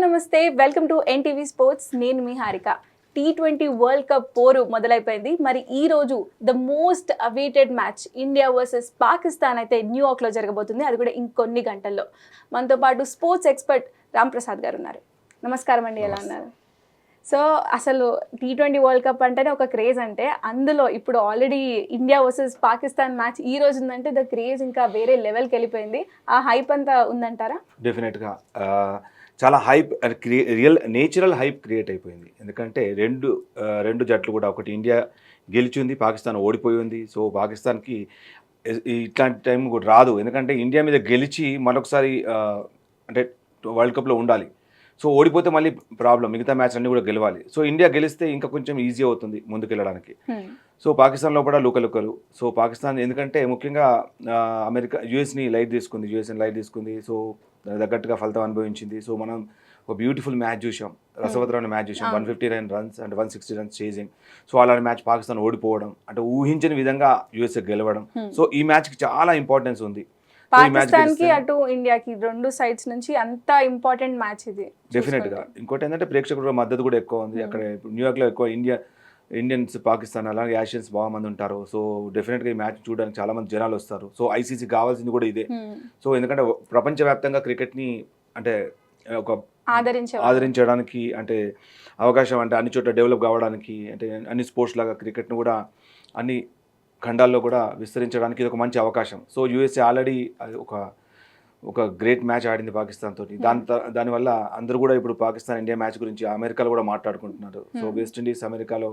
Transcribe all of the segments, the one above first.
నమస్తే, welcome to NTV sports. నేను మీ Harika. T20 world cup పోరు మొదలైపోయింది. మరి ఈ రోజు the most awaited match India versus Pakistan అయితే న్యూయార్క్లో జరగబోతుంది. అది కూడా ఇంకొన్ని గంటల్లో. మనతో పాటు స్పోర్ట్స్ ఎక్స్పర్ట్ రామ్ ప్రసాద్ గారు ఉన్నారు. నమస్కారం అండి, ఎలా ఉన్నారు? సో అసలు T20 వరల్డ్ కప్ అంటేనే ఒక క్రేజ్. అంటే అందులో ఇప్పుడు already India versus Pakistan match ఈ రోజు ఉందంటే ద క్రేజ్ ఇంకా వేరే లెవెల్కి వెళ్ళిపోయింది. ఆ హైప్ అంతా ఉందంటారా? డెఫినెట్గా చాలా హైప్ నేచురల్ హైప్ క్రియేట్ అయిపోయింది. ఎందుకంటే రెండు జట్లు కూడా, ఒకటి ఇండియా గెలిచింది, పాకిస్తాన్ ఓడిపోయి ఉంది. సో పాకిస్తాన్కి ఇట్లాంటి టైం కూడా రాదు. ఎందుకంటే ఇండియా మీద గెలిచి మరొకసారి అంటే వరల్డ్ కప్లో ఉండాలి. సో ఓడిపోతే మళ్ళీ ప్రాబ్లం, మిగతా మ్యాచ్ అన్నీ కూడా గెలవాలి. సో ఇండియా గెలిస్తే ఇంకా కొంచెం ఈజీ అవుతుంది ముందుకెళ్ళడానికి. సో పాకిస్తాన్లో కూడా లుకలుకలు. సో పాకిస్తాన్ ఎందుకంటే ముఖ్యంగా యూఎస్ని లైట్ తీసుకుంది. సో దానికి తగ్గట్టుగా ఫలితం అనుభవించింది. సో మనం ఒక బ్యూటిఫుల్ మ్యాచ్ చూసాం, రసవత్తరమైన మ్యాచ్ చూసాం. 159 runs and 160 runs chasing. So అలాంటి మ్యాచ్ పాకిస్తాన్ ఓడిపోవడం అంటే ఊహించని విధంగా యూఎస్ఏ గెలవడం. సో ఈ మ్యాచ్కి చాలా ఇంపార్టెన్స్ ఉంది. పాకిస్తాన్ కి అటు ఇండియాకి రెండు సైడ్స్ నుంచి అంత ఇంపార్టెంట్ మ్యాచ్ ఇది. డెఫినెట్ గా ఇంకోటి ఏంటంటే ప్రేక్షకుల మద్దతు కూడా ఎక్కువ ఉంది. అక్కడ న్యూయార్క్ లో ఎక్కువ ఇండియన్స్, పాకిస్తాన్ అలాగే ఏషియన్స్ బాగా మంది ఉంటారు. సో డెఫినెట్ గా ఈ మ్యాచ్ చూడడానికి చాలా మంది జనాలు వస్తారు. సో ఐసీసీ కావాల్సింది కూడా ఇదే. సో ఎందుకంటే ప్రపంచవ్యాప్తంగా క్రికెట్ ని అంటే ఒక ఆదరించడానికి అంటే అవకాశం, అంటే అన్ని చోట్ల డెవలప్ కావడానికి, అంటే అన్ని స్పోర్ట్స్ లాగా క్రికెట్ను కూడా అన్ని ఖండాల్లో కూడా విస్తరించడానికి ఇది ఒక మంచి అవకాశం. సో యూఎస్ఏ ఆల్రెడీ ఒక గ్రేట్ మ్యాచ్ ఆడింది పాకిస్తాన్ తోటి. దానివల్ల అందరూ కూడా ఇప్పుడు పాకిస్తాన్ ఇండియా మ్యాచ్ గురించి అమెరికాలో కూడా మాట్లాడుకుంటున్నారు. సో వెస్టిండీస్ అమెరికాలో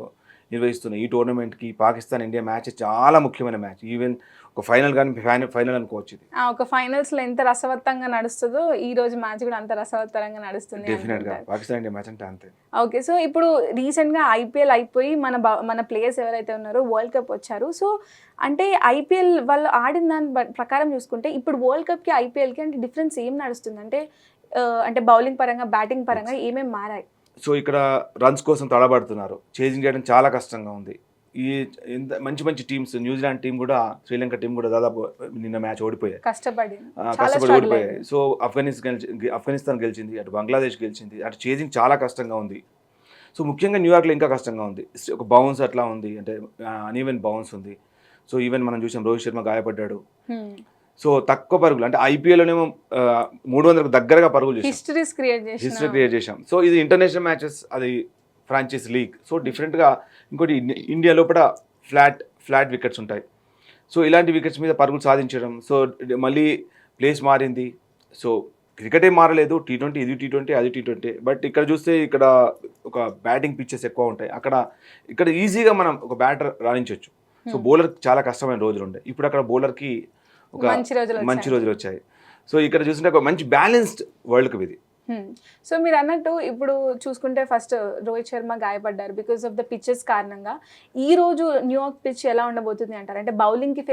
నిర్వహిస్తున్న ఈ టోర్నమెంట్కి పాకిస్తాన్ ఇండియా మ్యాచ్ చాలా ముఖ్యమైన మ్యాచ్. ఈవెన్ ఒక ఫైనల్ కానీ ఫైనల్ అనుకోవచ్చు. ఇది ఒక ఫైనల్స్లో ఎంత రసవత్తంగా నడుస్తుందో ఈ రోజు మ్యాచ్ కూడా అంత రసవత్తరంగా నడుస్తుంది. డెఫినెట్గా పాకిస్తాన్ ఇండియా మ్యాచ్ అంటే అంతే. ఓకే, సో ఇప్పుడు రీసెంట్గా ఐపీఎల్ అయిపోయి మన ప్లేయర్స్ ఎవరైతే ఉన్నారో వరల్డ్ కప్ వచ్చారు. సో అంటే ఐపీఎల్ వాళ్ళు ఆడిన దాని ప్రకారం చూసుకుంటే ఇప్పుడు వరల్డ్ కప్కి ఐపీఎల్కి అంటే డిఫరెన్స్ ఏం నడుస్తుంది అంటే బౌలింగ్ పరంగా, బ్యాటింగ్ పరంగా ఏమేమి మారాయి? సో ఇక్కడ రన్స్ కోసం తడబడుతున్నారు, చేజింగ్ చేయడం చాలా కష్టంగా ఉంది. ఈ మంచి టీమ్స్, న్యూజిలాండ్ టీం కూడా, శ్రీలంక టీం కూడా దాదాపు నిన్న మ్యాచ్ ఓడిపోయాయి, కష్టపడి ఓడిపోయాయి. సో ఆఫ్ఘనిస్తాన్ గెలిచింది, అటు బంగ్లాదేశ్ గెలిచింది. అటు చేజింగ్ చాలా కష్టంగా ఉంది. సో ముఖ్యంగా న్యూయార్క్లో ఇంకా కష్టంగా ఉంది. ఒక బౌన్స్ అట్లా ఉంది, అంటే అన్ఈవెన్ బౌన్స్ ఉంది. సో ఈవెన్ మనం చూసాం రోహిత్ శర్మ గాయపడ్డాడు. సో తక్కువ పరుగులు, అంటే ఐపీఎల్లోనేమో 300కు దగ్గరగా పరుగులు చేసాం, హిస్టరీ క్రియేట్ చేసాం. సో ఇది ఇంటర్నేషనల్ మ్యాచెస్, అది ఫ్రాంచైజ్ లీగ్. సో డిఫరెంట్గా ఇంకోటి ఇండియా లోపల ఫ్లాట్ వికెట్స్ ఉంటాయి. సో ఇలాంటి వికెట్స్ మీద పరుగులు సాధించడం. సో మళ్ళీ ప్లేస్ మారింది. సో క్రికెట్ ఏం మారలేదు, T20 ఇది T20 అది T20. బట్ ఇక్కడ చూస్తే ఇక్కడ ఒక బ్యాటింగ్ పిచ్చెస్ ఎక్కువ ఉంటాయి. ఇక్కడ ఈజీగా మనం ఒక బ్యాటర్ రాణించవచ్చు. సో బౌలర్కి చాలా కష్టమైన రోజులు ఉంటాయి. ఇప్పుడు అక్కడ బౌలర్కి ఒక మంచి రోజులు వచ్చాయి. సో ఇక్కడ చూస్తుంటే ఒక మంచి బ్యాలెన్స్డ్ వరల్డ్ కప్ ఇది. సో మీరు అన్నట్టు ఇప్పుడు చూసుకుంటే ఫస్ట్ రోహిత్ శర్మ గాయపడ్డారు బికాస్ ఆఫ్ ద పిచ్చెస్ కారణంగా. ఈ రోజు న్యూయార్క్ పిచ్ ఎలా ఉండబోతుంది అంటారు? అంటే బౌలింగ్కి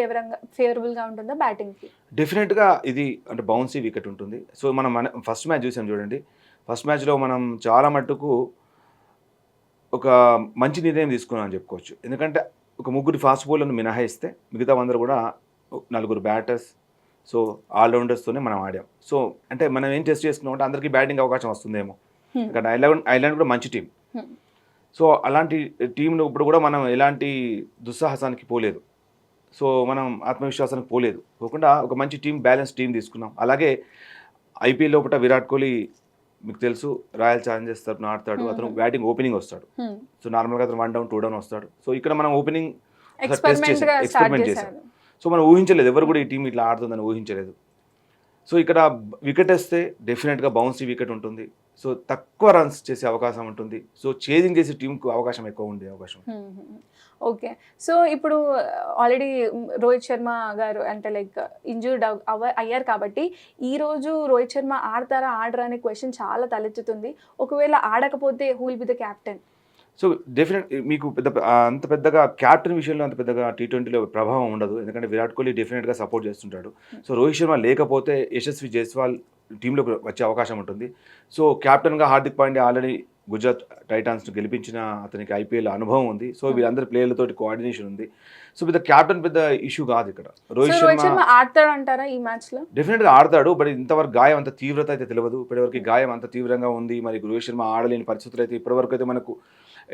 ఫేవరబుల్గా ఉంటుందా, బ్యాటింగ్కి? డెఫినెట్గా ఇది అంటే బౌన్సీ వికెట్ ఉంటుంది. సో మనం ఫస్ట్ మ్యాచ్ చూసాం చూడండి. ఫస్ట్ మ్యాచ్లో మనం చాలా మట్టుకు ఒక మంచి నిర్ణయం తీసుకున్నాం అని చెప్పుకోవచ్చు. ఎందుకంటే ఒక ముగ్గురు ఫాస్ట్ బౌలర్ను మినహాయిస్తే మిగతా అందరూ కూడా 4 బ్యాటర్స్, సో ఆల్రౌండర్స్తోనే మనం ఆడాం. సో అంటే మనం ఏం టెస్ట్ చేసుకున్నాం అంటే అందరికీ బ్యాటింగ్ అవకాశం వస్తుందేమో. ఎందుకంటే ఐర్లాండ్ కూడా మంచి టీం. సో అలాంటి టీంను ఇప్పుడు కూడా మనం ఎలాంటి దుస్సాహసానికి పోలేదు. సో మనం ఆత్మవిశ్వాసానికి పోకుండా ఒక మంచి టీం, బ్యాలెన్స్ టీం తీసుకున్నాం. అలాగే ఐపీఎల్ లోపల విరాట్ కోహ్లీ మీకు తెలుసు రాయల్ ఛాలెంజర్స్ తరఫున ఆడతాడు. అతను బ్యాటింగ్ ఓపెనింగ్ వస్తాడు. సో నార్మల్గా అతను 1 డౌన్ 2 డౌన్ వస్తాడు. సో ఇక్కడ మనం ఓపెనింగ్ ఎక్స్పెరిమెంట్ చేశాం. సో మనం ఊహించలేదు, ఎవరు కూడా ఈ టీం ఇట్లా ఆడుతుందని ఊహించలేదు. సో ఇక్కడ వికెట్ వేస్తే డెఫినెట్గా బౌన్సీ వికెట్ ఉంటుంది. సో తక్కువ రన్స్ చేసే అవకాశం ఉంటుంది. సో చేజింగ్ చేసే టీంకు అవకాశం ఎక్కువ ఉండే అవకాశం. ఓకే, సో ఇప్పుడు ఆల్రెడీ రోహిత్ శర్మ గారు అంటే లైక్ ఇంజూర్డ్ అయ్యారు కాబట్టి ఈ రోజు రోహిత్ శర్మ ఆడరా అనే క్వశ్చన్ చాలా తలెత్తుతుంది. ఒకవేళ ఆడకపోతే who will be the captain? So definite మీకు అంత పెద్దగా క్యాప్టెన్ విషయంలో అంత పెద్దగా T20లో ప్రభావం ఉండదు. ఎందుకంటే విరాట్ కోహ్లీ డెఫినెట్గా సపోర్ట్ చేస్తుంటాడు. సో రోహిత్ శర్మ లేకపోతే యశస్వి జైస్వాల్ టీంలోకి వచ్చే అవకాశం ఉంటుంది. సో క్యాప్టెన్గా హార్దిక్ పాండ్యా ఆల్రెడీ గుజరాత్ టైటాన్స్ను గెలిపించిన అతనికి ఐపీఎల్ అనుభవం ఉంది. సో వీళ్ళందరి ప్లేయర్లతోటి కోఆర్డినేషన్ ఉంది. సో పెద్ద క్యాప్టెన్ పెద్ద ఇష్యూ కాదు ఇక్కడ. రోహిత్ శర్మ ఆడతాడంటారా ఈ మ్యాచ్ లో? డెఫినెట్గా ఆడతాడు. బట్ ఇంతవరకు గాయం అంత తీవ్రత అయితే తెలియదు. ఇప్పటివరకు గాయం అంత తీవ్రంగా ఉంది. మరి రోహిత్ శర్మ ఆడలేని పరిస్థితులు అయితే ఇప్పటివరకు అయితే మనకు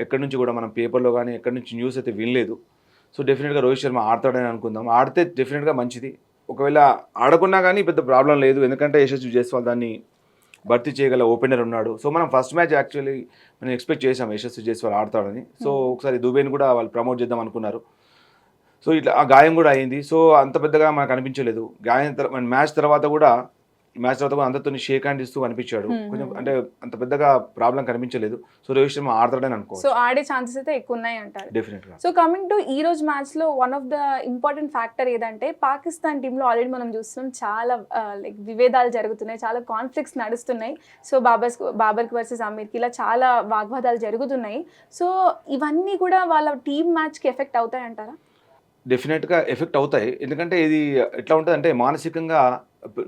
ఎక్కడి నుంచి కూడా మనం పేపర్లో కానీ ఎక్కడి నుంచి న్యూస్ అయితే వినలేదు. సో డెఫినెట్గా రోహిత్ శర్మ ఆడతాడని అనుకుందాం. ఆడితే డెఫినెట్గా మంచిది. ఒకవేళ ఆడకున్నా కానీ పెద్ద ప్రాబ్లం లేదు, ఎందుకంటే యశస్వి జైస్వాల్ దాన్ని భర్తీ చేయగల ఓపెనర్ ఉన్నాడు. సో మనం ఫస్ట్ మ్యాచ్ యాక్చువల్లీ మనం ఎక్స్పెక్ట్ చేసాం యశస్వి జైస్వాల్ ఆడతాడని. సో ఒకసారి దుబేని కూడా వాళ్ళు ప్రమోట్ చేద్దాం అనుకున్నారు. సో ఇట్లా ఆ గాయం కూడా అయింది. సో అంత పెద్దగా మనకు అనిపించలేదు. మ్యాచ్ తర్వాత కూడా అందరితో షేక్ హ్యాండ్ ఇస్తూ అనిపించాడు. కొంచెం అంటే అంత పెద్దగా ప్రాబ్లం కనిపించలేదు. సో రోహిత్ శర్మ ఆడతాడని అనుకో. సో ఆడే ఛాన్సెస్ అయితే ఎక్కువ ఉన్నాయి అంటారు. డెఫినెట్ గా. సో కమింగ్ టు ఈ రోజు మ్యాచ్ లో one of the important factor ఏదంటే పాకిస్తాన్ టీంలో ఆల్రెడీ మనం చూస్తున్నాం చాలా లైక్ విభేదాలు జరుగుతున్నాయి, చాలా కాన్ఫ్లిక్ట్స్ నడుస్తున్నాయి. సో బాబర్కి వర్సెస్ అమీర్కి ఇలా చాలా వాగ్వాదాలు జరుగుతున్నాయి. సో ఇవన్నీ కూడా వాళ్ళ టీమ్ మ్యాచ్కి ఎఫెక్ట్ అవుతాయి అంటారా? డెఫినెట్గా ఎఫెక్ట్ అవుతాయి. ఎందుకంటే ఇది ఎట్లా ఉంటుంది అంటే మానసికంగా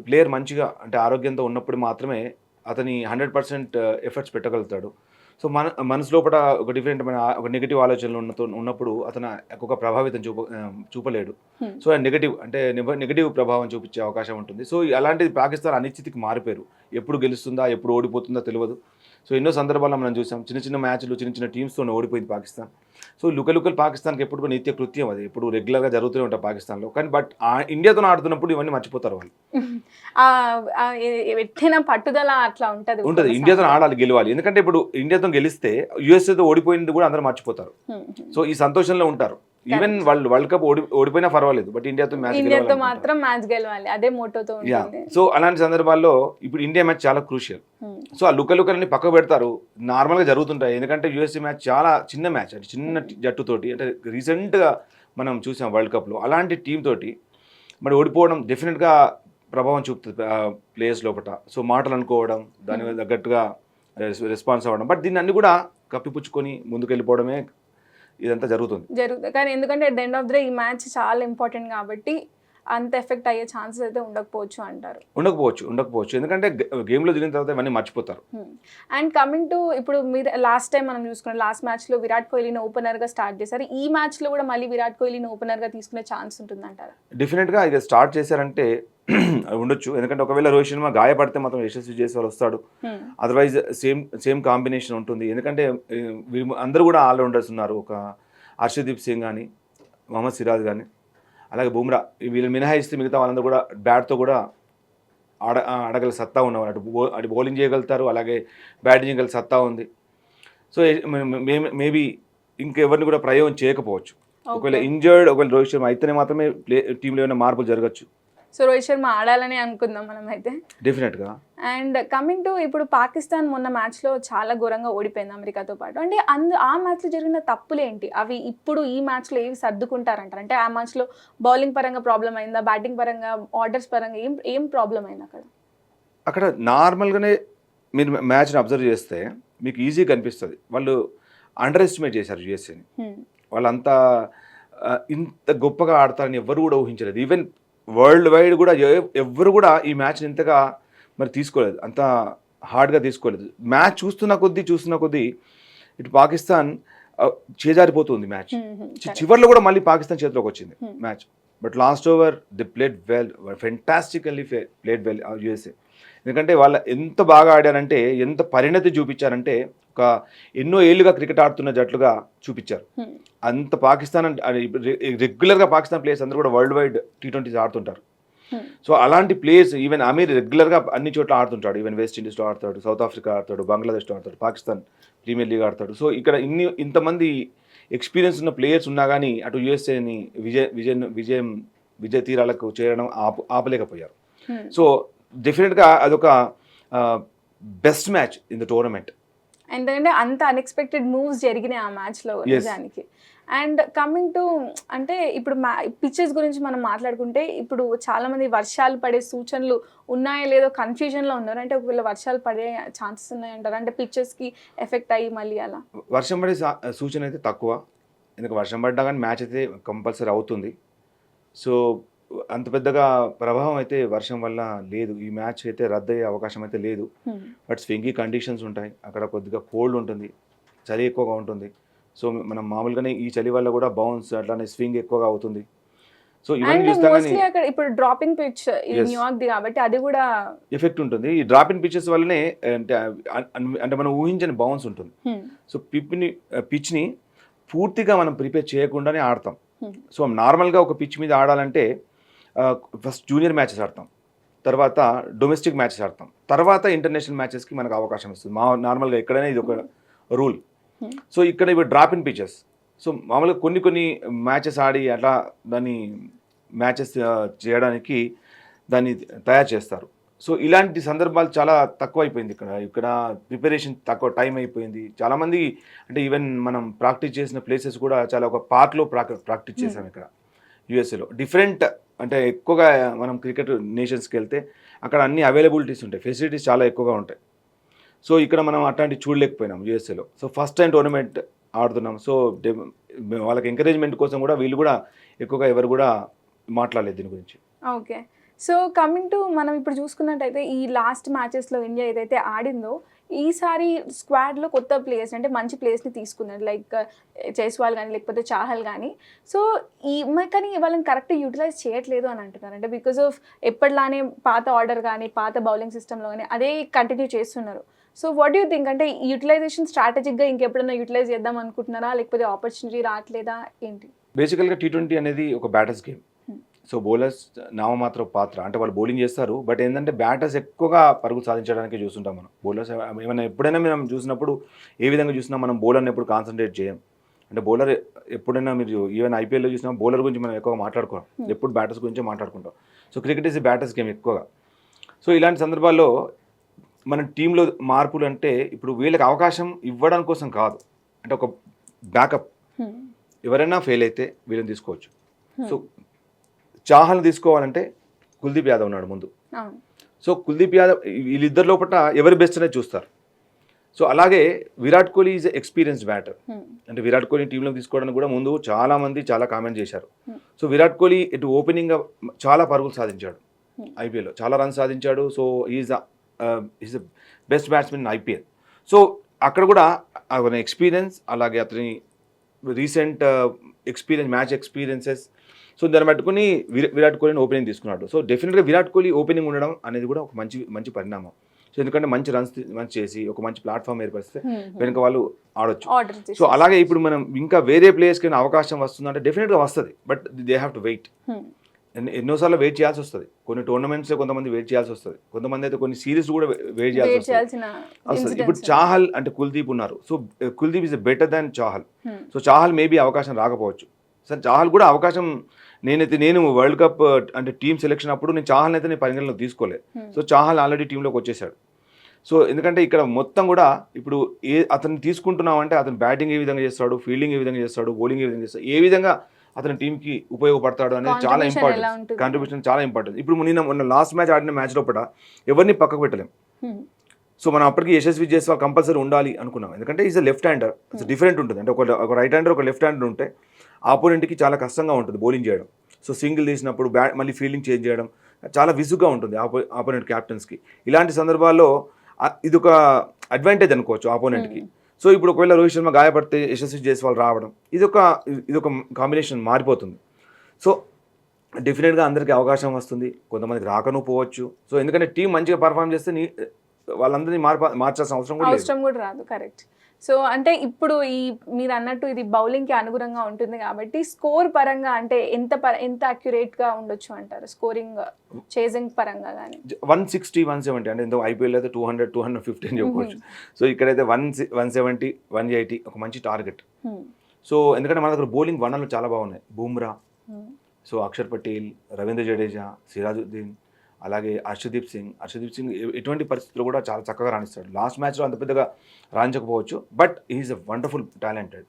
ప్లేయర్ మంచిగా అంటే ఆరోగ్యంతో ఉన్నప్పుడు మాత్రమే అతని 100% ఎఫర్ట్స్ పెట్టగలుగుతాడు. సో మనసు లోపల ఒక డిఫరెంట్ ఒక నెగిటివ్ ఆలోచనలు ఉన్నప్పుడు అతను ఒక ప్రభావితం చూపలేడు. సో నెగిటివ్ ప్రభావం చూపించే అవకాశం ఉంటుంది. సో అలాంటిది పాకిస్తాన్ అనిశ్చితికి మారిపోయారు. ఎప్పుడు గెలుస్తుందా ఎప్పుడు ఓడిపోతుందా తెలియదు. సో ఎన్నో సందర్భాల్లో మనం చూసాం, చిన్న మ్యాచ్లు చిన్న టీమ్స్తో ఓడిపోయింది పాకిస్తాన్. సో లుకలు పాకిస్తాన్కి ఎప్పుడు నిత్య కృత్యం, అది ఎప్పుడు రెగ్యులర్గా జరుగుతూనే ఉంటాయి పాకిస్తాన్లో. కానీ బట్ ఇండియాతో ఆడుతున్నప్పుడు ఇవన్నీ మర్చిపోతారు వాళ్ళు. పట్టుదల అట్లా ఉంటుంది. ఇండియాతో ఆడాలి, గెలవాలి. ఎందుకంటే ఇప్పుడు ఇండియాతో గెలిస్తే యూఎస్ఏతో ఓడిపోయింది కూడా అందరూ మర్చిపోతారు. సో ఈ సంతోషంలో ఉంటారు. ఈవెన్ వాళ్ళు వరల్డ్ కప్ ఓడిపోయినా పర్వాలేదు, బట్ ఇండియాతో మాత్రం మ్యాచ్ గెలవాలి, అదే మోటోతో ఉంటుంది. సో అలాంటి సందర్భాల్లో ఇప్పుడు ఇండియా మ్యాచ్ చాలా క్రూషియల్. సో ఆ లుకలని పక్క పెడతారు, నార్మల్గా జరుగుతుంటాయి. ఎందుకంటే యూఎస్ఏ మ్యాచ్ చాలా చిన్న మ్యాచ్, అంటే చిన్న జట్టుతోటి, అంటే రీసెంట్గా మనం చూసాం వరల్డ్ కప్లో. అలాంటి టీం తోటి మరి ఓడిపోవడం డెఫినెట్గా ప్రభావం చూపుతుంది ప్లేయర్స్ లోపల. సో మాటలు అనుకోవడం, దాని తగ్గట్టుగా రెస్పాన్స్ అవ్వడం, బట్ దీన్ని అన్ని కూడా కప్పిపుచ్చుకొని ముందుకు వెళ్ళిపోవడమే ఇదంతా జరుగుతుంది. కానీ ఎందుకంటే at the end of the day ఈ మ్యాచ్ చాలా ఇంపార్టెంట్ కాబట్టి అంత ఎఫెక్ట్ అయ్యే ఛాన్సెస్ అయితే ఉండకపోవచ్చు అంటారు. ఉండకపోవచ్చు ఎందుకంటే గేమ్లో దిగిన తర్వాత ఇవన్నీ మర్చిపోతారు. అండ్ కమింగ్ టు ఇప్పుడు మీరు లాస్ట్ టైం మనం చూసుకున్నాం, లాస్ట్ మ్యాచ్లో విరాట్ కోహ్లీని ఓపెనర్గా స్టార్ట్ చేశారు. ఈ మ్యాచ్లో కూడా మళ్ళీ విరాట్ కోహ్లీని ఓపెనర్గా తీసుకునే ఛాన్స్ ఉంటుందంటారు? డెఫినెట్గా ఇది స్టార్ట్ చేశారంటే ఉండొచ్చు. ఎందుకంటే ఒకవేళ రోహిత్ శర్మ గాయపడితే మాత్రం యశస్వి జైస్వాల్ వస్తాడు. అదర్వైజ్ సేమ్ కాంబినేషన్ ఉంటుంది. ఎందుకంటే అందరూ కూడా ఆల్రౌండర్స్ ఉన్నారు. ఒక హర్షదీప్ సింగ్ కానీ, మొహమ్మద్ సిరాజ్ కానీ, అలాగే బుమ్రా, వీళ్ళు మినహాయిస్తే మిగతా వాళ్ళందరూ కూడా బ్యాట్తో కూడా ఆడగల సత్తా ఉన్నవారు. అటు బౌలింగ్ చేయగలుగుతారు, అలాగే బ్యాటింగ్ చేయగల సత్తా ఉంది. సో మేబీ ఇంకెవరిని కూడా ప్రయోగం చేయకపోవచ్చు. ఒకవేళ ఇంజర్డ్ ఒకవేళ రోహిత్ శర్మ అయితేనే మాత్రమే టీంలో ఏమైనా మార్పులు జరగచ్చు. సో రోహిత్ శర్మ ఆడాలని అనుకుందాం మనం అయితే డెఫినెట్గా. అండ్ కమింగ్ టు ఇప్పుడు పాకిస్తాన్ మొన్న మ్యాచ్లో చాలా ఘోరంగా ఓడిపోయింది అమెరికాతో పాటు. అంటే ఆ మ్యాచ్లో జరిగిన తప్పులు ఏంటి, అవి ఇప్పుడు ఈ మ్యాచ్లో ఏవి సర్దుకుంటారంటారు? అంటే ఆ మ్యాచ్లో బౌలింగ్ పరంగా ప్రాబ్లం అయిందా, బ్యాటింగ్ పరంగా, ఆర్డర్స్ పరంగా ఏం ప్రాబ్లం అయింది అక్కడ నార్మల్గానే మీరు మ్యాచ్ని అబ్జర్వ్ చేస్తే మీకు ఈజీగా కనిపిస్తుంది. వాళ్ళు అండర్ ఎస్టిమేట్ చేశారు యూఎస్ఏని. వాళ్ళంతా ఇంత గొప్పగా ఆడతారని ఎవరు కూడా ఊహించలేదు. ఈవెన్ వరల్డ్ వైడ్ కూడా ఎవ్వరు కూడా ఈ మ్యాచ్ని ఇంతగా మరి తీసుకోలేదు, అంత హార్డ్గా తీసుకోలేదు. మ్యాచ్ చూస్తున్న కొద్దీ ఇటు పాకిస్తాన్ చేజారిపోతుంది మ్యాచ్. చివరిలో కూడా మళ్ళీ పాకిస్తాన్ చేతిలోకి వచ్చింది match. But last over the played well, fantastically played well USA. ఎందుకంటే వాళ్ళు ఎంత బాగా ఆడారంటే, ఎంత పరిణతి చూపించారంటే, ఒక ఎన్నో ఏళ్ళుగా క్రికెట్ ఆడుతున్న జట్లుగా చూపించారు. అంత పాకిస్తాన్ రెగ్యులర్గా పాకిస్తాన్ ప్లేయర్స్ అందరూ కూడా వరల్డ్ వైడ్ T20s ఆడుతుంటారు. సో అలాంటి ప్లేయర్స్ ఈవెన్ అమీర్ రెగ్యులర్గా అన్ని చోట్ల ఆడుతుంటాడు. ఈవెన్ వెస్ట్ ఇండీస్లో ఆడతాడు, సౌత్ ఆఫ్రికా ఆడతాడు, బంగ్లాదేశ్లో ఆడతాడు, పాకిస్తాన్ ప్రీమియర్ లీగ్ ఆడతాడు. సో ఇక్కడ ఇంతమంది ఎక్స్పీరియన్స్ ఉన్న ప్లేయర్స్ ఉన్నా కానీ అటు యూఎస్ఏని విజయ తీరాలకు చేరడం ఆపలేకపోయారు. సో డెఫినెట్గా అదొక best match in the tournament. ఎందుకంటే అంత అన్ఎక్స్పెక్టెడ్ మూవ్స్ జరిగినాయి ఆ మ్యాచ్లో నిజానికి. అండ్ కమింగ్ టు అంటే ఇప్పుడు పిచ్చెస్ గురించి మనం మాట్లాడుకుంటే, ఇప్పుడు చాలామంది వర్షాలు పడే సూచనలు ఉన్నాయో లేదో కన్ఫ్యూజన్లో ఉన్నారు. అంటే ఒకవేళ వర్షాలు పడే ఛాన్సెస్ ఉన్నాయంటారు, అంటే పిచ్చెస్కి ఎఫెక్ట్ అయ్యి మళ్ళీ అలా? వర్షం పడే సూచన అయితే తక్కువ. ఎందుకంటే వర్షం పడ్డా కానీ మ్యాచ్ అయితే కంపల్సరీ అవుతుంది. సో అంత పెద్దగా ప్రభావం అయితే వర్షం వల్ల లేదు. ఈ మ్యాచ్ అయితే రద్దయ్యే అవకాశం అయితే లేదు. బట్ స్వింగీ కండిషన్స్ ఉంటాయి, అక్కడ కొద్దిగా కోల్డ్ ఉంటుంది, చలి ఎక్కువగా ఉంటుంది. సో మనం మామూలుగానే ఈ చలి వల్ల కూడా బౌన్స్ అట్లానే స్వింగ్ ఎక్కువగా అవుతుంది. సో ఇవన్నీ అండ్ చూస్తాం కానీ మోస్ట్లీ అక్కడ ఇప్పుడు డ్రాపింగ్ పిచ్ ఇది న్యూయార్క్ ది కాబట్టి అది కూడా ఎఫెక్ట్ ఉంటుంది. ఈ డ్రాప్ ఇన్ పిచెస్ వల్లనే అంటే అంటే మనం ఊహించని బౌన్స్ ఉంటుంది. సో పిచ్ని పూర్తిగా మనం ప్రిపేర్ చేయకుండానే ఆడతాం. సో నార్మల్గా ఒక పిచ్ మీద ఆడాలంటే ఫస్ట్ జూనియర్ మ్యాచెస్ ఆడతాం, తర్వాత డొమెస్టిక్ మ్యాచెస్ ఆడతాం, తర్వాత ఇంటర్నేషనల్ మ్యాచెస్కి మనకు అవకాశం ఇస్తుంది. నార్మల్గా ఎక్కడైనా ఇది ఒక రూల్. సో ఇక్కడ ఇవి డ్రాప్ ఇన్ పిచెస్. సో మామూలుగా కొన్ని మ్యాచెస్ ఆడి అట్లా దాన్ని మ్యాచెస్ చేయడానికి దాన్ని తయారు చేస్తారు. సో ఇలాంటి సందర్భాలు చాలా తక్కువ అయిపోయింది. ఇక్కడ ప్రిపరేషన్ తక్కువ టైం అయిపోయింది. చాలామంది అంటే ఈవెన్ మనం ప్రాక్టీస్ చేసిన ప్లేసెస్ కూడా చాలా ఒక పార్క్లో ప్రాక్టీస్ చేసాం ఇక్కడ యూఎస్ఏలో. డిఫరెంట్ అంటే ఎక్కువగా మనం క్రికెట్ నేషన్స్కి వెళ్తే అక్కడ అన్ని అవైలబిలిటీస్ ఉంటాయి, ఫెసిలిటీస్ చాలా ఎక్కువగా ఉంటాయి. సో ఇక్కడ మనం అట్లాంటివి చూడలేకపోయినాం యూఎస్ఏలో. సో ఫస్ట్ టైం టోర్నమెంట్ ఆడుతున్నాం. సో వాళ్ళకి ఎంకరేజ్మెంట్ కోసం కూడా వీళ్ళు కూడా ఎక్కువగా ఎవరు కూడా మాట్లాడలేదు దీని గురించి. ఓకే. సో కమింగ్ టు మనం ఇప్పుడు చూసుకున్నట్టయితే ఈ లాస్ట్ మ్యాచెస్లో ఇండియా ఏదైతే ఆడిందో ఈసారి స్క్వాడ్లో కొత్త ప్లేయర్స్ అంటే మంచి ప్లేయర్స్ని తీసుకున్నారు, లైక్ జైస్వాల్ కానీ లేకపోతే చాహల్ కానీ. సో కానీ వాళ్ళని కరెక్ట్ యూటిలైజ్ చేయట్లేదు అని అంటున్నారు. అంటే బికాస్ ఆఫ్ ఎప్పటిలానే పాత ఆర్డర్ కానీ పాత బౌలింగ్ సిస్టంలో కానీ అదే కంటిన్యూ చేస్తున్నారు. సో వాట్ యూ థింక్, అంటే యూటిలైజేషన్ స్ట్రాటజిక్గా ఇంకెప్పుడైనా యూటిలైజ్ చేద్దాం అనుకుంటున్నారా, లేకపోతే ఆపర్చునిటీ రావట్లేదా ఏంటి? బేసికల్గా T20 అనేది ఒక బ్యాటర్స్ గేమ్. సో బౌలర్స్ నామమాత్ర పాత్ర, అంటే వాళ్ళు బౌలింగ్ చేస్తారు, బట్ ఏంటంటే బ్యాటర్స్ ఎక్కువగా పరుగులు సాధించడానికి చూస్తుంటాం మనం. బౌలర్స్ ఏమైనా ఎప్పుడైనా మనం చూసినప్పుడు ఏ విధంగా చూసినా మనం బౌలర్ని ఎప్పుడు కాన్సన్ట్రేట్ చేయం. అంటే బౌలర్ ఎప్పుడైనా మీరు ఈవెన్ ఐపీఎల్లో చూసినా బౌలర్ గురించి మనం ఎక్కువగా మాట్లాడుకోం, ఎప్పుడు బ్యాటర్స్ గురించి మాట్లాడుకుంటాం. So cricket is batters game ఎక్కువగా. సో ఇలాంటి సందర్భాల్లో మన టీంలో మార్పులు అంటే ఇప్పుడు వీళ్ళకి అవకాశం ఇవ్వడం కోసం కాదు, అంటే ఒక బ్యాకప్. ఎవరైనా ఫెయిల్ అయితే వీళ్ళని తీసుకోవచ్చు. సో చాహల్ని తీసుకోవాలంటే కుల్దీప్ యాదవ్ ఉన్నాడు ముందు. సో కుల్దీప్ యాదవ్ వీళ్ళిద్దరి లోపల ఎవరి బెస్ట్ అనేది చూస్తారు. సో అలాగే Virat Kohli is experienced batter. అంటే విరాట్ కోహ్లీ టీంలో తీసుకోవడానికి కూడా ముందు చాలా మంది చాలా కామెంట్ చేశారు. సో విరాట్ కోహ్లీ ఇటు ఓపెనింగ్గా చాలా పరుగులు సాధించాడు, ఐపీఎల్లో చాలా రన్స్ సాధించాడు. So is the best batsmen in IPL. So అక్కడ కూడా అతని ఎక్స్పీరియన్స్, అలాగే అతని రీసెంట్ మ్యాచ్ ఎక్స్పీరియన్సెస్, సో దాన్ని పట్టుకుని విరాట్ కోహ్లీని ఓపెనింగ్ తీసుకున్నాడు. సో డెఫినెట్గా విరాట్ కోహ్లీ ఓపెనింగ్ ఉండడం అనేది కూడా ఒక మంచి పరిణామం. సో ఎందుకంటే మంచి రన్స్ చేసి ఒక మంచి ప్లాట్ఫామ్ ఏర్పరిస్తే వెనుక వాళ్ళు ఆడొచ్చు. సో అలాగే ఇప్పుడు మనం ఇంకా వేరే ప్లేయర్స్కి అవకాశం వస్తుందంటే డెఫినెట్గా వస్తుంది, but they have to wait. ఎన్నోసార్లు వెయిట్ చేయాల్సి వస్తుంది. కొన్ని టోర్నమెంట్స్ కొంతమంది వెయిట్ చేయాల్సి వస్తుంది, కొంతమంది అయితే కొన్ని సిరీస్ కూడా వెయిట్ చేయాల్సి వస్తుంది. ఇప్పుడు చాహల్ అంటే కుల్దీప్ ఉన్నారు. So Kuldeep is better than Chahal. So Chahal maybe అవకాశం రాకపోవచ్చు. సార్ చాహల్ కూడా అవకాశం నేను వరల్డ్ కప్ అంటే టీమ్ సెలెక్షన్ అప్పుడు నేను చాహల్ అయితే నేను పరిగణలో తీసుకోలేదు. సో చాహల్ ఆల్రెడీ టీంలోకి వచ్చేసాడు. సో ఎందుకంటే ఇక్కడ మొత్తం కూడా ఇప్పుడు అతను తీసుకుంటున్నామంటే అతను బ్యాటింగ్ ఏ విధంగా చేస్తాడు, ఫీల్డింగ్ ఏ విధంగా చేస్తాడు, బౌలింగ్ ఏ విధంగా చేస్తాడు, ఏ విధంగా అతని టీంకి ఉపయోగపడతాడు అనేది చాలా ఇంపార్టెంట్. కాంట్రిబ్యూషన్ చాలా ఇంపార్టెంట్. ఇప్పుడు మొన్న లాస్ట్ మ్యాచ్ ఆడిన మ్యాచ్ లోపల ఎవరిని పక్కకు పెట్టలేం. సో మనం అప్పటికి యశస్వి జైస్వాల్ కంపల్సరీ ఉండాలి అనుకున్నాం, ఎందుకంటే is a left hander. Different ఉంటుంది, అంటే ఒక రైట్ హ్యాండర్ ఒక లెఫ్ట్ హ్యాండర్ ఉంటే ఆపోనెంట్కి చాలా కష్టంగా ఉంటుంది బౌలింగ్ చేయడం. సో సింగిల్ తీసినప్పుడు మళ్ళీ ఫీల్డింగ్ చేంజ్ చేయడం చాలా విసుగ్గా ఉంటుంది ఆపోనెంట్ క్యాప్టెన్స్కి. ఇలాంటి సందర్భాల్లో ఇది ఒక అడ్వాంటేజ్ అనుకోవచ్చు ఆపోనెంట్కి. సో ఇప్పుడు ఒకవేళ రోహిత్ శర్మ గాయపడితే యశస్వి జైస్వాల్ రావడం ఇది ఒక కాంబినేషన్ మారిపోతుంది. సో డెఫినెట్గా అందరికీ అవకాశం వస్తుంది, కొంతమందికి రాకను పోవచ్చు. సో ఎందుకంటే టీం మంచిగా పర్ఫామ్ చేస్తే వాళ్ళందరినీ మార్చాల్సిన అవసరం కూడా రాదు. కరెక్ట్. సో అంటే ఇప్పుడు మీరు అన్నట్టు ఇది బౌలింగ్కి అనుగుణంగా ఉంటుంది కాబట్టి స్కోర్ పరంగా అంటే ఎంత అక్యురేట్గా ఉండొచ్చు అంటారు, స్కోరింగ్ చేజింగ్ పరంగా కానీ? 160, 170 అంటే ఎంతో ఐపీఎల్ అయితే 200, 250 అని చెప్పవచ్చు. సో ఇక్కడైతే 170, 180 ఒక మంచి టార్గెట్. సో ఎందుకంటే మన దగ్గర బౌలింగ్ వనరులు చాలా బాగున్నాయి. బూమ్రా, సో అక్షర్ పటేల్, రవీంద్ర జడేజా, సిరాజుద్దీన్, అలాగే హర్షదీప్ సింగ్ ఎటువంటి పరిస్థితుల్లో కూడా చాలా చక్కగా రాణిస్తాడు. లాస్ట్ మ్యాచ్లో అంత పెద్దగా రాణించకపోవచ్చు, but is a wonderful talented.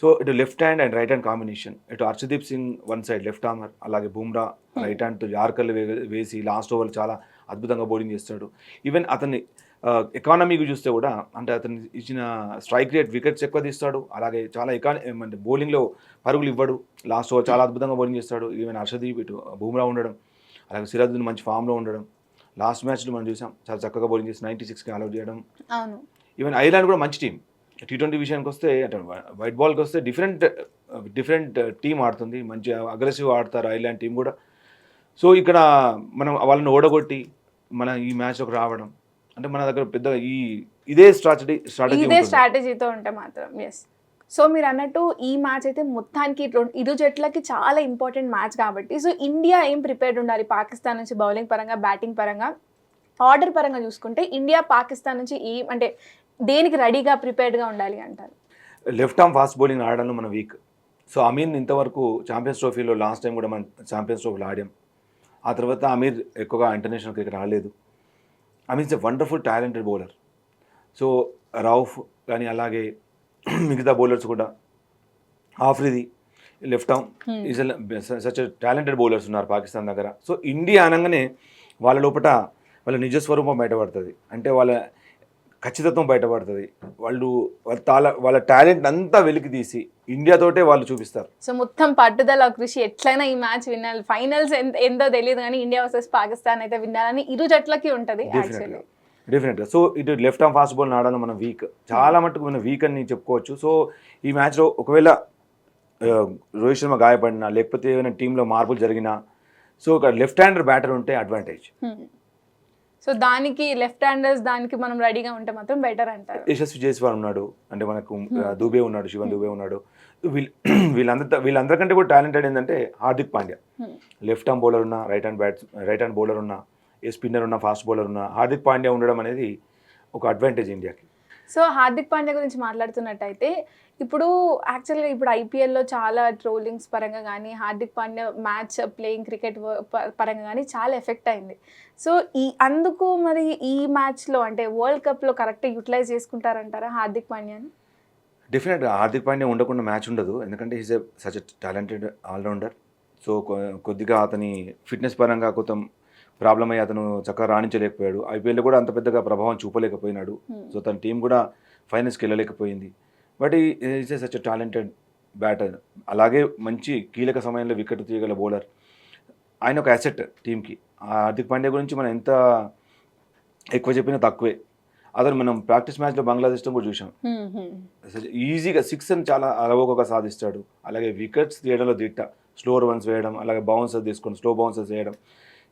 So ఇటు left hand and right hand combination, ఇటు Harshdeep Singh one side left armer, అలాగే బూమ్రా రైట్ హ్యాండ్తో యార్కర్లు వేసి లాస్ట్ ఓవర్లు చాలా అద్భుతంగా బౌలింగ్ చేస్తాడు. ఈవెన్ అతన్ని ఎకానమీకి చూస్తే కూడా అంటే అతను ఇచ్చిన స్ట్రైక్ రేట్ వికెట్స్ ఎక్కువ తీస్తాడు, అలాగే చాలా అంటే బౌలింగ్లో పరుగులు ఇవ్వడు, లాస్ట్ ఓవర్ చాలా అద్భుతంగా బౌలింగ్ చేస్తాడు. ఈవెన్ హర్షదీప్ ఇటు బూమ్రా ఉండడం, అలాగే సిరాజుద్దీన్ మంచి ఫామ్లో ఉండడం, లాస్ట్ మ్యాచ్లో మనం చూసాం చాలా చక్కగా బౌలింగ్ చేసి 96కి ఆల్అౌట్ చేయడం. ఈవెన్ ఐర్లాండ్ కూడా మంచి టీం. T20 విషయానికి వస్తే అంటే వైట్ బాల్కి వస్తే డిఫరెంట్ టీం ఆడుతుంది, మంచి అగ్రెసివ్ ఆడతారు ఐర్లాండ్ టీం కూడా. సో ఇక్కడ మనం వాళ్ళని ఓడగొట్టి మన ఈ మ్యాచ్లోకి రావడం అంటే మన దగ్గర పెద్ద ఇదే స్ట్రాటజీతో ఉంటే మాత్రం ఎస్. సో మీరు అన్నట్టు ఈ మ్యాచ్ అయితే మొత్తానికి ఇరు జట్లకి చాలా ఇంపార్టెంట్ మ్యాచ్ కాబట్టి సో ఇండియా ఏం ప్రిపేర్డ్ ఉండాలి పాకిస్తాన్ నుంచి బౌలింగ్ పరంగా, బ్యాటింగ్ పరంగా, ఆర్డర్ పరంగా చూసుకుంటే ఇండియా పాకిస్తాన్ నుంచి అంటే దేనికి రెడీగా ప్రిపేర్డ్గా ఉండాలి అంటారు? లెఫ్ట్ ఆర్మ్ ఫాస్ట్ బౌలింగ్ ఆడడంలో మన వీక్. సో అమీర్ ఇంతవరకు ఛాంపియన్స్ ట్రోఫీలో లాస్ట్ టైం కూడా మనం ఛాంపియన్స్ ట్రోఫీలో ఆడాం. ఆ తర్వాత అమీర్ ఎక్కువగా ఇంటర్నేషనల్ క్రికెట్ ఆడలేదు. Amir is a wonderful talented bowler. So Rauf కానీ అలాగే మిగతా బౌలర్స్ కూడా Afridi left arm is such talented bowlers ఉన్నారు పాకిస్తాన్ దగ్గర. సో ఇండియా అనగానే వాళ్ళ లోపల వాళ్ళ నిజస్వరూపం బయటపడుతుంది, అంటే వాళ్ళ ఖచ్చితత్వం బయటపడుతుంది. వాళ్ళ టాలెంట్ అంతా వెలికి తీసి ఇండియాతోటే వాళ్ళు చూపిస్తారు. సో మొత్తం పట్టుదల కృషి ఎట్లయినా ఈ మ్యాచ్ వినాలి, ఫైనల్స్ ఎంతో తెలియదు కానీ ఇండియా వర్సెస్ పాకిస్తాన్ అయితే వినాలని ఇరు జట్లకి ఉంటుంది డెఫినెట్గా. సో ఇటు లెఫ్ట్ ఆర్మ్ ఫాస్ట్ బౌల్ ఆడడం మన వీక్, చాలా మటుకు మన వీక్ అని చెప్పుకోవచ్చు. సో ఈ మ్యాచ్లో ఒకవేళ రోహిత్ శర్మ గాయపడినా లేకపోతే ఏమైనా టీంలో మార్పులు జరిగినా సో ఒక లెఫ్ట్ హ్యాండర్ బ్యాటర్ ఉంటే అడ్వాంటేజ్. సో దానికి లెఫ్ట్ హ్యాండర్స్ దానికి మనం రెడీగా ఉంటే మాత్రం బెటర్ అంటారు. యశస్వి జైస్వాల్ ఉన్నాడు, అంటే మనకు దుబే ఉన్నాడు, శివన్ దుబే ఉన్నాడు. వీళ్ళందరికంటే కూడా టాలెంటెడ్ ఏంటంటే Hardik Pandya. Left arm bowler ఉన్నా, రైట్ హ్యాండ్ బౌలర్ ఉన్నా, స్పిన్నర్ ఉన్నా, ఫాస్ట్ బౌలర్ ఉన్నా, హార్దిక్ పాండ్యా ఉండడం అనేది ఒక అడ్వాంటేజ్ ఇండియాకి. సో హార్దిక్ పాండ్యా గురించి మాట్లాడుతున్నట్టయితే ఇప్పుడు యాక్చువల్గా ఇప్పుడు ఐపీఎల్లో చాలా ట్రోలింగ్స్ పరంగా కానీ Hardik Pandya match playing cricket పరంగా కానీ చాలా ఎఫెక్ట్ అయింది. సో అందుకు మరి ఈ మ్యాచ్లో అంటే వరల్డ్ కప్లో కరెక్ట్గా యూటిలైజ్ చేసుకుంటారంటారా హార్దిక్ పాండ్యాని? డెఫినెట్గా హార్దిక్ పాండ్యా ఉండకుండా మ్యాచ్ ఉండదు, ఎందుకంటే is a such talented all rounder. So కొద్దిగా అతని ఫిట్నెస్ పరంగా కొంచెం ప్రాబ్లం అయ్యి అతను చక్కగా రాణించలేకపోయాడు. ఐపీఎల్లో కూడా అంత పెద్దగా ప్రభావం చూపలేకపోయినాడు. సో తన టీం కూడా ఫైనల్స్కి వెళ్ళలేకపోయింది. But is a such talented batter, అలాగే మంచి కీలక సమయంలో వికెట్ తీయగల బౌలర్. ఆయన ఒక అసెట్ టీంకి. హార్దిక్ పాండ్యా గురించి మనం ఎంత ఎక్కువ చెప్పినా తక్కువే. అతను మనం ప్రాక్టీస్ మ్యాచ్లో బంగ్లాదేశ్తో కూడా చూసాం, ఈజీగా 6 అని చాలా అలవోకగా సాధిస్తాడు. అలాగే వికెట్స్ తీయడంలో దిట్ట, స్లోర్ వన్స్ వేయడం, అలాగే బౌన్సర్స్ తీసుకొని స్లో బౌన్సర్స్ వేయడం.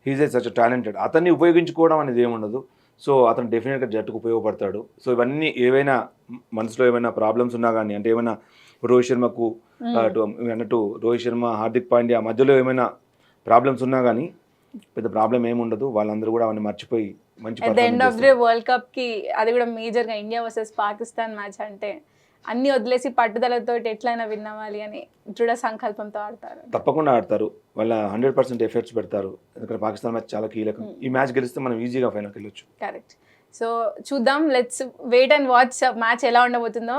He's a such talented. అతన్ని ఉపయోగించుకోవడం అనేది ఏముండదు. సో అతను డెఫినెట్గా జట్టుకు ఉపయోగపడతాడు. సో ఇవన్నీ ఏవైనా మనసులో ఏమైనా ప్రాబ్లమ్స్ ఉన్నా కానీ, అంటే ఏమైనా రోహిత్ శర్మకు అన్నట్టు రోహిత్ శర్మ హార్దిక్ పాండ్యా మధ్యలో ఏమైనా ప్రాబ్లమ్స్ ఉన్నా కానీ పెద్ద ప్రాబ్లం ఏముండదు. వాళ్ళందరూ కూడా అవన్నీ మర్చిపోయి మంచి వరల్డ్ కప్ కి అది కూడా మేజర్గా ఇండియా వర్సెస్ పాకిస్తాన్ మ్యాచ్ అంటే అన్ని వదిలేసి పట్టుదలతో ఎట్లయినా విన్ అవ్వాలి అని దృఢ సంకల్పంతో ఆడతారు. తప్పకుండా ఆడతారు, వాళ్ళ 100% ఎఫర్ట్స్ పెడతారు. ఎందుకంటే పాకిస్తాన్ మ్యాచ్ చాలా కీలకం. ఈ మ్యాచ్ గెలిస్తే మనం ఈజీగా ఫైనల్కి వెళ్ళొచ్చు. కరెక్ట్. సో చూద్దాం, let's wait and watch match ఎలా ఉండబోతుందో.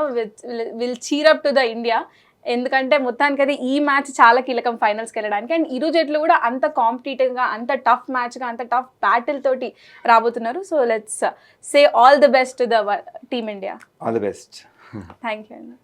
Will cheer up to the India, ఎందుకంటే మొత్తానికి అది ఈ మ్యాచ్ చాలా కీలకం ఫైనల్స్కి వెళ్ళడానికి. అండ్ ఇరు జట్లు కూడా అంత కాంపిటేటివ్గా, అంత టఫ్ మ్యాచ్గా, అంత టఫ్ బ్యాటిల్ తోటి రాబోతున్నారు. So let's say all the best to the team India. All the best. Thank you అండి.